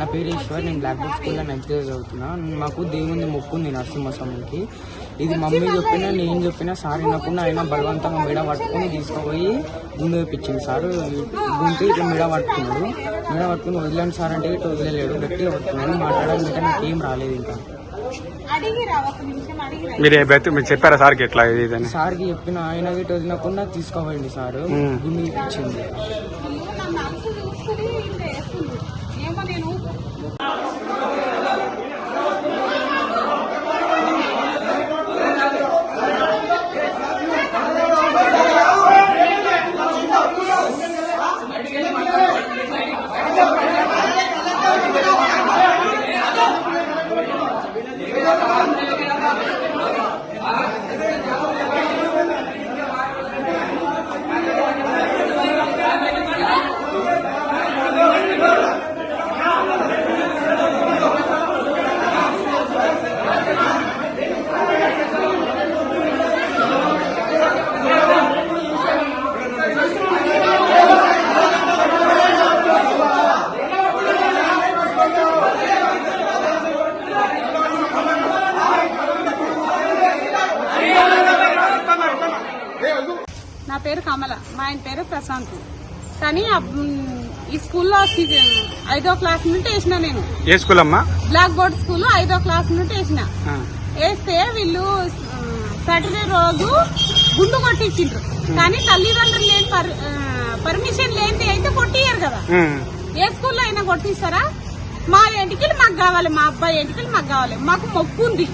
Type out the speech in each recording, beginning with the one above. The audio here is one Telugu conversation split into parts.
నా పేరు ఈశ్వర్. నేను బ్లాక్ బుక్ స్కూల్లో 9th క్లాస్ చదువుతున్నా. మాకు దేవుని మొక్కు ఉంది నరసింహస్వామికి. ఇది మమ్మీ చెప్పినా నేను చెప్పినా సార్ వినకుండా ఆయన బలవంతంగా మెడ పట్టుకుని తీసుకుపోయి గుండు వేయించింది. సార్ గుంటు ఇట్లా మెడ పట్టుకుని వదిలేండి సార్ అంటే ఇట్లా వదిలేడు. గట్టిగా పట్టుకున్నాను. మాట్లాడాలంటే నాకేం రాలేదు. ఇంకా మీరు చెప్పారా సార్కి ఎట్లా? సార్కి చెప్పిన ఆయన గిట్ట వదిలకుండా తీసుకోవండి సార్ గుండు ఇప్పించింది. నా పేరు కమల, మా ఆయన పేరు ప్రశాంత్. కానీ ఈ స్కూల్లో 5వ క్లాస్ నుండి వేసిన నేను. ఏ స్కూల్ అమ్మా? బ్లాక్ బోర్డ్ స్కూల్ 5వ క్లాస్ నుండి వేసిన. వేస్తే వీళ్ళు సాటర్డే రోజు గుండు కొట్టించిండ్రు. కానీ తల్లిదండ్రులు లేని పర్మిషన్ లేనిది అయితే కొట్టియ్యారు కదా. ఏ స్కూల్లో అయినా కొట్టిస్తారా? మా ఎంటికలు మాకు కావాలి, మా అబ్బాయి ఎంటికలు మాకు కావాలి. మాకు మొక్కు ఉంది.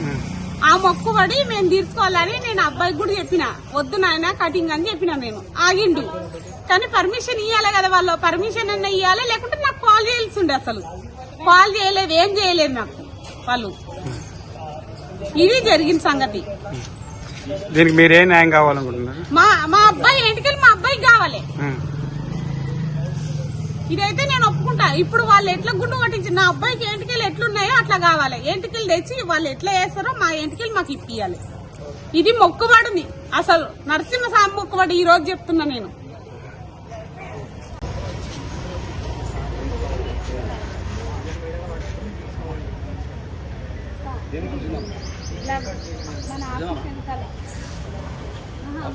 ఆ మొక్కు పడి మేము తీసుకోవాలని నేను అబ్బాయికి కూడా చెప్పిన. వద్దు నాయన కటింగ్ అని చెప్పిన. నేను ఆగిండు. కానీ పర్మిషన్ ఇవ్వాలి కదా వాళ్ళు. పర్మిషన్ అన్న ఇవ్వాలి, లేకుంటే నాకు కాల్ చేయాల్సి ఉండే. అసలు కాల్ చేయలేదు, ఏం చేయలేదు నాకు వాళ్ళు. ఇది జరిగిన సంగతి. దీనికి మీరే న్యాయం కావాలనుకుంటున్నారు? మా అబ్బాయి ఎంటికలు మా అబ్బాయికి కావాలి. ఇదైతే నేను ఒప్పుకుంటా. ఇప్పుడు వాళ్ళు ఎట్లా గుండు కొట్టించి నా అబ్బాయికి ఎంటికలు ఎట్లున్నాయో అట్లా కావాలి. ఎంటికలు తెచ్చి వాళ్ళు ఎట్లా వేస్తారో మా ఎంటికలు మాకు ఇప్పియాలి. ఇది మొక్కుబడింది. అసలు నరసింహస్వామి మొక్కుబడి ఈ రోజు చెప్తున్నా నేను.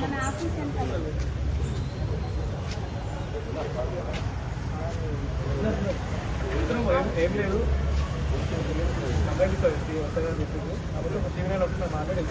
మన ఆఫీస్ ఏం లేదు. వస్తుందని చెప్పింది. కాబట్టి ఒక సిగ్నల్ వస్తుంది మాట్లాడి